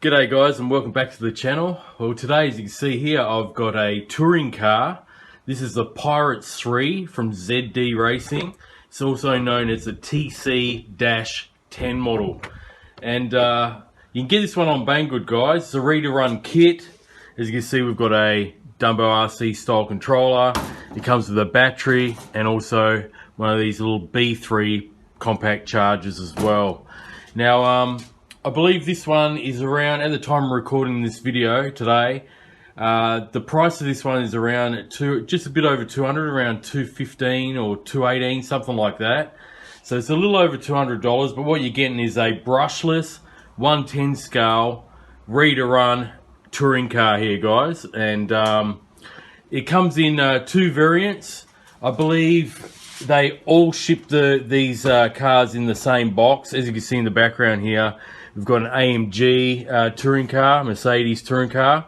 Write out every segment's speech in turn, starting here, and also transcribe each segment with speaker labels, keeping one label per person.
Speaker 1: G'day guys, and welcome back to the channel. Well, today, as you can see here, I've got a touring car. This is the Pirates3 from ZD Racing. It's also known as the TC-10 model. And you can get this one on Banggood, guys. It's a ready-to-run kit. As you can see, we've got a Dumbo RC style controller. It comes with a battery and also one of these little B3 compact chargers as well. Now, I believe this one is around, at the time of recording this video today, the price of this one is around just a bit over 200, around 215 or 218, something like that. So it's a little over $200, but what you're getting is a brushless 110 scale ready to run touring car here, guys. And it comes in two variants. I believe they all ship these cars in the same box. As you can see in the background here, we've got an AMG touring car, Mercedes touring car,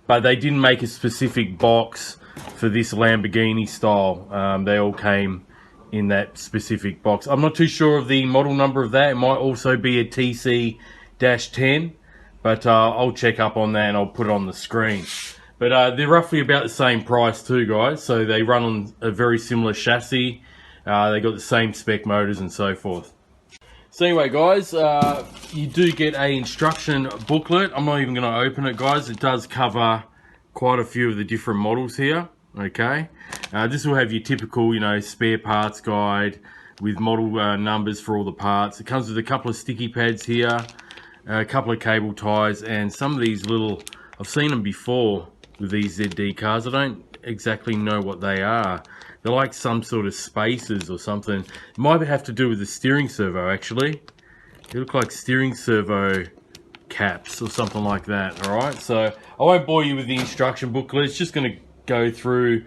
Speaker 1: but they didn't make a specific box for this Lamborghini style. They all came in that specific box. I'm not too sure of the model number of that. It might also be a TC-10, but I'll check up on that and I'll put it on the screen. But they're roughly about the same price too, guys. So they run on a very similar chassis. They got the same spec motors and so forth. So anyway, guys, you do get a instruction booklet. I'm not even going to open it, guys. It does cover quite a few of the different models here. Okay, this will have your typical, spare parts guide with model numbers for all the parts. It comes with a couple of sticky pads here, a couple of cable ties, and some of these little, I've seen them before with these ZD cars. I don't exactly know what they are. They're like some sort of spacers or something. It might have to do with the steering servo, actually. They look like steering servo caps or something like that, alright? So I won't bore you with the instruction booklet. It's just going to go through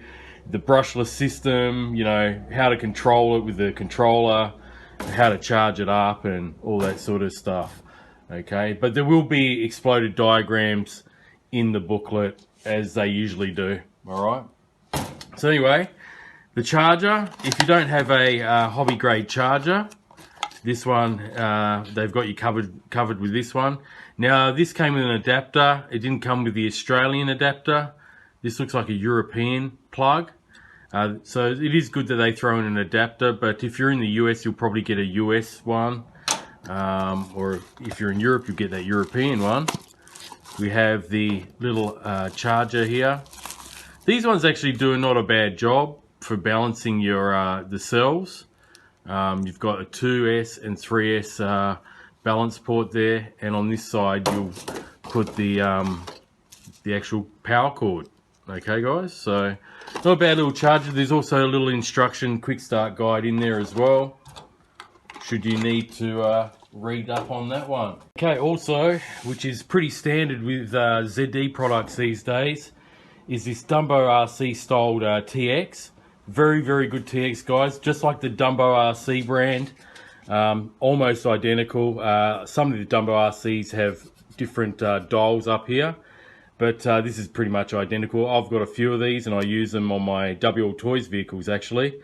Speaker 1: the brushless system, how to control it with the controller, how to charge it up and all that sort of stuff. Okay, but there will be exploded diagrams in the booklet as they usually do, alright? So anyway, the charger, if you don't have a hobby grade charger, this one, they've got you covered with this one. Now, this came with an adapter. It didn't come with the Australian adapter. This looks like a European plug. So it is good that they throw in an adapter, but if you're in the US, you'll probably get a US one. Or if you're in Europe, you'll get that European one. We have the little charger here. These ones actually do not a bad job for balancing your the cells. You've got a 2S and 3S balance port there, and on this side you'll put the actual power cord. Okay, guys, so not a bad little charger. There's also a little instruction quick start guide in there as well, should you need to read up on that one. Okay, also, which is pretty standard with ZD products these days, is this Dumbo RC styled TX. Very good TX, guys, just like the Dumbo RC brand, almost identical. Some of the Dumbo RCs have different dials up here, but this is pretty much identical. I've got a few of these and I use them on my WL Toys vehicles actually.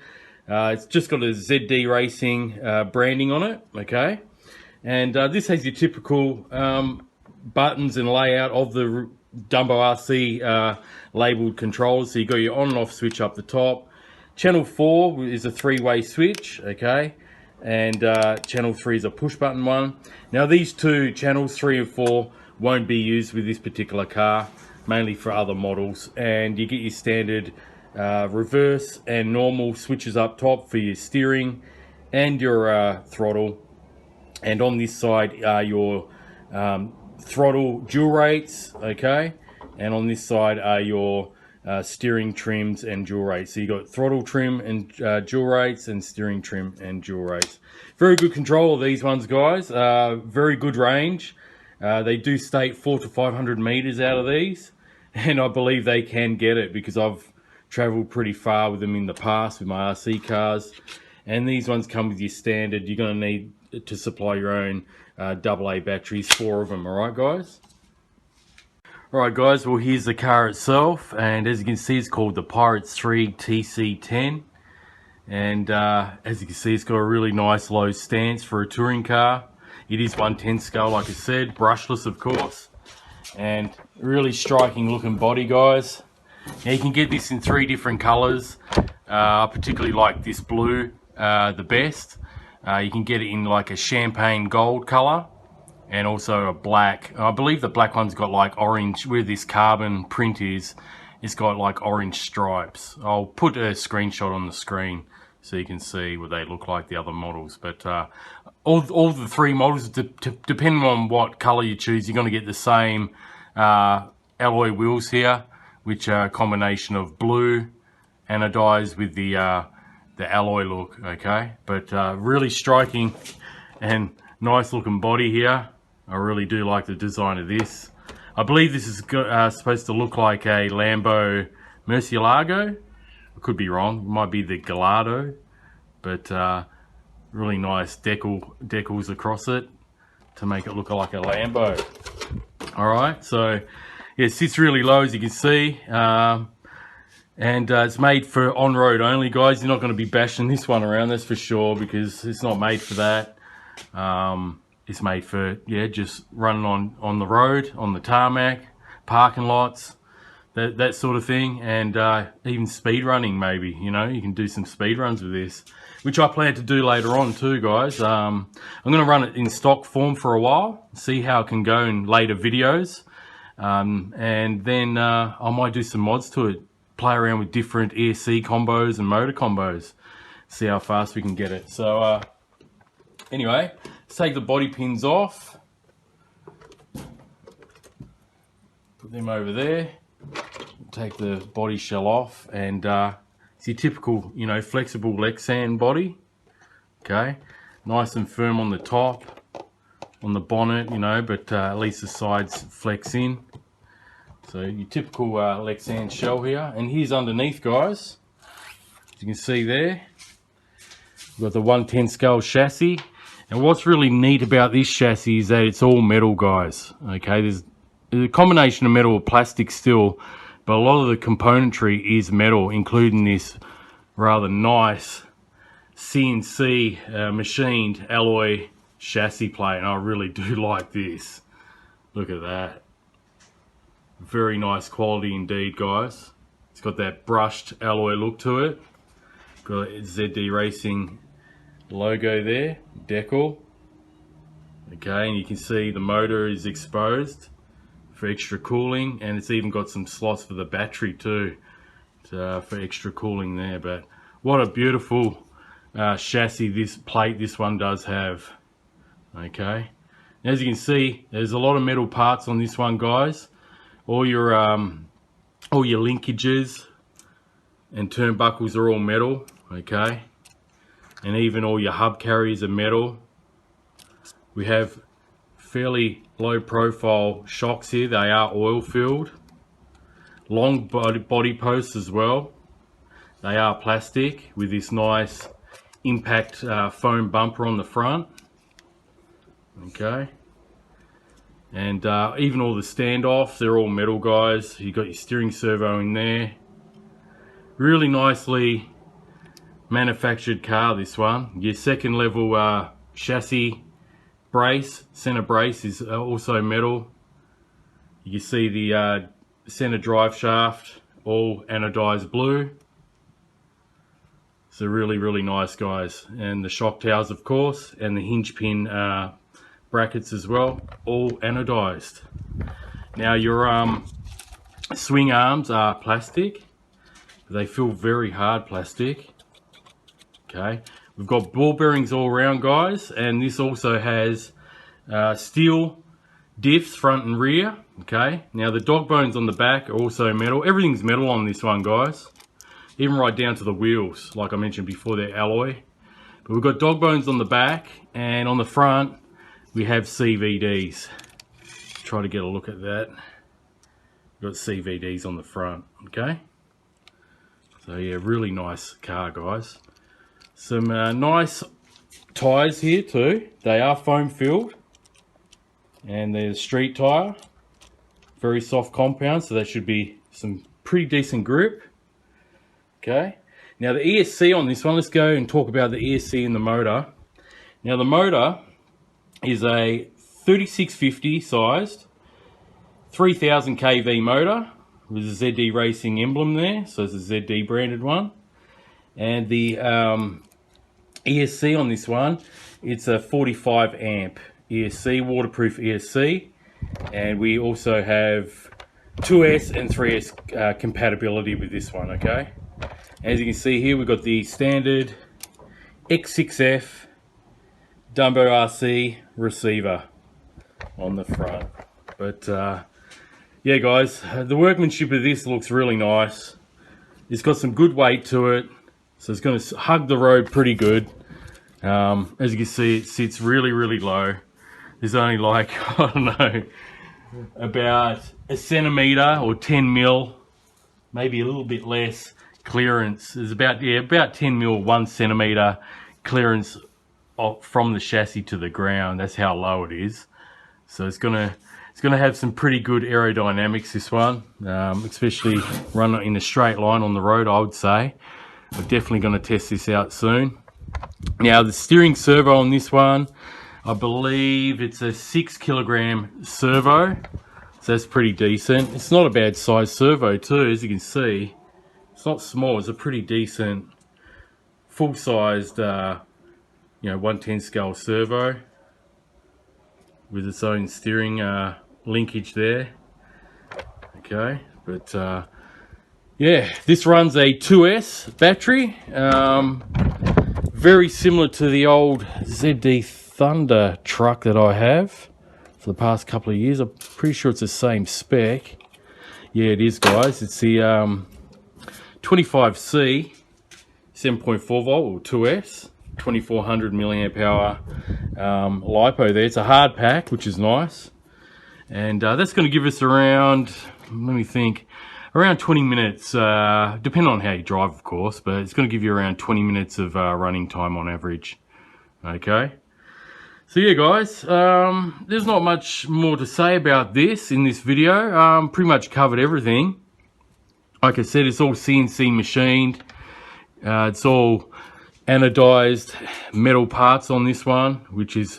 Speaker 1: It's just got a ZD Racing branding on it, okay? And this has your typical buttons and layout of the Dumbo RC labeled controllers. So you got your on and off switch up the top. Channel 4 is a three-way switch, okay? And channel 3 is a push button one. Now these two, channels 3 and 4, won't be used with this particular car, mainly for other models. And you get your standard reverse and normal switches up top for your steering and your throttle. And on this side are your throttle dual rates, okay? And on this side are your steering trims and dual rates. So you got throttle trim and dual rates and steering trim and dual rates. Very good control of these ones, guys. Very good range. They do state 400 to 500 meters out of these, and I believe they can get it because I've traveled pretty far with them in the past with my RC cars. And these ones come with your standard. You're going to need to supply your own AA batteries, 4 of them. All right, guys. Alright guys, well here's the car itself, and as you can see it's called the Pirates3 TC-10, and as you can see it's got a really nice low stance for a touring car. It is 110 scale, like I said, brushless of course. and really striking looking body, guys. Now you can get this in 3 different colors. I particularly like this blue the best. You can get it in like a champagne gold color and also a black. I believe the black one's got like orange, where this carbon print is, it's got like orange stripes. I'll put a screenshot on the screen so you can see what they look like, the other models. But all the 3 models, depending on what color you choose, you're going to get the same alloy wheels here, which are a combination of blue anodized with the alloy look. Okay, but really striking and nice looking body here. I really do like the design of this. I believe this is supposed to look like a Lambo Murcielago. I could be wrong, it might be the Gallardo, but really nice decals across it to make it look like a Lambo. Alright, so yeah, it sits really low, as you can see, and it's made for on-road only, guys. You're not going to be bashing this one around, that's for sure, because it's not made for that. It's made for, yeah, just running on the road, on the tarmac, parking lots, that sort of thing, and even speed running maybe. You know, you can do some speed runs with this, which I plan to do later on too, guys. I'm going to run it in stock form for a while, see how it can go in later videos, and then I might do some mods to it, play around with different ESC combos and motor combos, see how fast we can get it. So anyway, let's take the body pins off, put them over there, take the body shell off, and it's your typical, you know, flexible Lexan body. Okay, nice and firm on the top, on the bonnet, you know, but at least the sides flex in. So your typical Lexan shell here, and here's underneath, guys. As you can see there, we've got the 110 scale chassis. And what's really neat about this chassis is that it's all metal, guys. Okay, there's a combination of metal or plastic still, but a lot of the componentry is metal, including this rather nice CNC machined alloy chassis plate. And I really do like this. Look at that. Very nice quality indeed, guys. It's got that brushed alloy look to it. Got a ZD Racing logo there, decal. Okay, and you can see the motor is exposed for extra cooling, and it's even got some slots for the battery too, for extra cooling there. But what a beautiful chassis this one does have. Okay, as you can see, there's a lot of metal parts on this one, guys. All your linkages and turnbuckles are all metal. Okay, and even all your hub carriers are metal. We have fairly low profile shocks here. They are oil filled. Long body posts as well. They are plastic with this nice impact foam bumper on the front. Okay, and even all the standoffs, they're all metal, guys. You got your steering servo in there. Really nicely manufactured car, this one. Your second level chassis brace, center brace, is also metal. You can see the center drive shaft, all anodized blue. So really nice, guys. And the shock towers, of course, and the hinge pin brackets as well, all anodized. Now your swing arms are plastic. They feel very hard plastic. Okay, we've got ball bearings all around, guys, and this also has steel diffs front and rear. Okay, now the dog bones on the back are also metal. Everything's metal on this one, guys, even right down to the wheels, like I mentioned before, they're alloy. But we've got dog bones on the back, and on the front we have CVDs. Try to get a look at that. We've got CVDs on the front. Okay, so yeah, really nice car, guys. Some nice tyres here too. They are foam filled, and they're street tyre, very soft compound, so that should be some pretty decent grip. Okay, now the ESC on this one, let's go and talk about the ESC in the motor. Now the motor is a 3650 sized 3000 kV motor with a ZD Racing emblem there, so it's a ZD branded one. And the ESC on this one, it's a 45 amp ESC, waterproof ESC. And we also have 2S and 3S compatibility with this one, okay? As you can see here, we've got the standard X6F Dumbo RC receiver on the front. But yeah guys, the workmanship of this looks really nice. It's got some good weight to it, so it's going to hug the road pretty good. As you can see, it sits really low. There's only like, I don't know, about a centimetre or 10 mil, maybe a little bit less clearance. There's about 10 mil, 1 centimetre clearance from the chassis to the ground. That's how low it is. So it's gonna have some pretty good aerodynamics, this one, especially run in a straight line on the road, I would say. We're definitely going to test this out soon. Now the steering servo on this one, I believe it's a 6 kilogram servo, so that's pretty decent. It's not a bad size servo too, as you can see. It's not small, it's a pretty decent full-sized 110 scale servo with its own steering linkage there. Okay, but yeah, this runs a 2S battery, very similar to the old ZD Thunder truck that I have for the past couple of years. I'm pretty sure it's the same spec. Yeah, it is, guys. It's the 25C 7.4 volt or 2S 2400 milliamp hour LiPo there. It's a hard pack, which is nice, and that's going to give us around, let me think, around 20 minutes, depending on how you drive, of course, but it's going to give you around 20 minutes of running time on average. Okay, so yeah guys, there's not much more to say about this in this video. Pretty much covered everything. Like I said, it's all CNC machined. It's all anodized metal parts on this one, which is,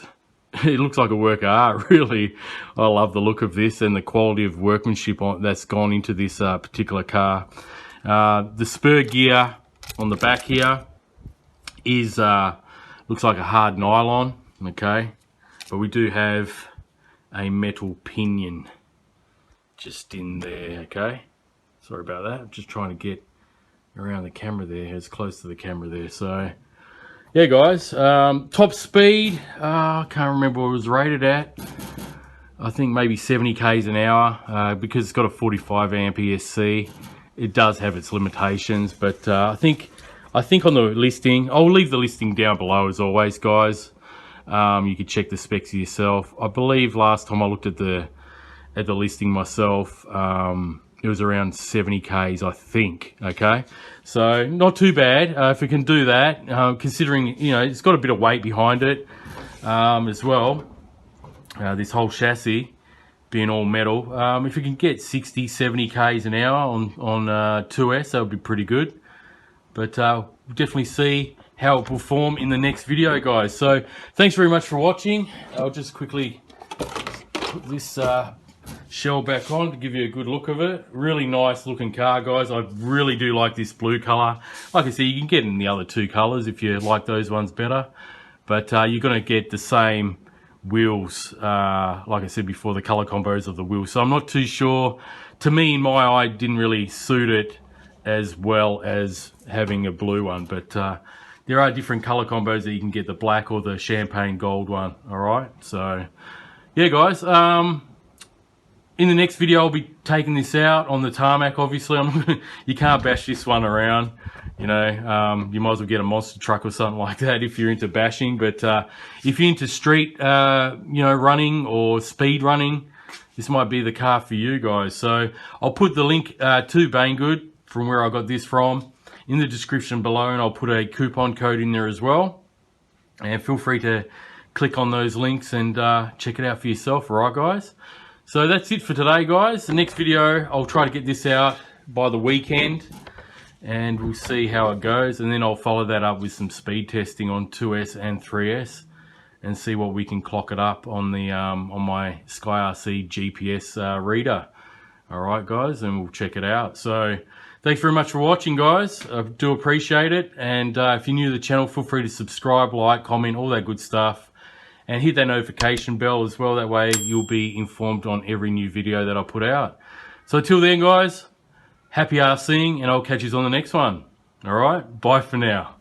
Speaker 1: it looks like a work of art, really. I love the look of this and the quality of workmanship that's gone into this particular car. The Spur Gear on the back here is looks like a hard nylon, okay, but we do have a metal pinion just in there, okay. Sorry about that, I'm just trying to get around the camera there, as close to the camera there. So yeah guys, top speed, I can't remember what it was rated at. I think maybe 70 k's an hour, because it's got a 45 amp ESC. It does have its limitations, but I think on the listing, I'll leave the listing down below as always, guys. You can check the specs yourself. I believe last time I looked at the listing myself, it was around 70 k's, I think. Okay, so not too bad if we can do that, considering it's got a bit of weight behind it as well. This whole chassis being all metal. If we can get 60-70 k's an hour on 2S, that would be pretty good. But we'll definitely see how it will perform in the next video, guys. So thanks very much for watching. I'll just quickly put this shell back on to give you a good look of it. Really nice looking car, guys. I really do like this blue color. Like I said, you can get in the other two colors if you like those ones better, but you're going to get the same wheels, like I said before, the color combos of the wheels. So I'm not too sure, to me, in my eye, didn't really suit it as well as having a blue one, but there are different color combos that you can get, the black or the champagne gold one. All right, so yeah guys, in the next video I'll be taking this out on the tarmac. Obviously, you can't bash this one around, you might as well get a monster truck or something like that if you're into bashing. But if you're into street running or speed running, this might be the car for you guys. So I'll put the link to Banggood, from where I got this from, in the description below, and I'll put a coupon code in there as well, and feel free to click on those links and check it out for yourself. All right guys, so that's it for today, guys. The next video, I'll try to get this out by the weekend, and we'll see how it goes, and then I'll follow that up with some speed testing on 2S and 3S, and see what we can clock it up on the on my Sky RC GPS reader. All right, guys, and we'll check it out. So thanks very much for watching, guys. I do appreciate it. And if you're new to the channel, feel free to subscribe, like, comment, all that good stuff. And hit that notification bell as well. That way you'll be informed on every new video that I put out. So until then, guys, happy RCing, and I'll catch you on the next one. All right, bye for now.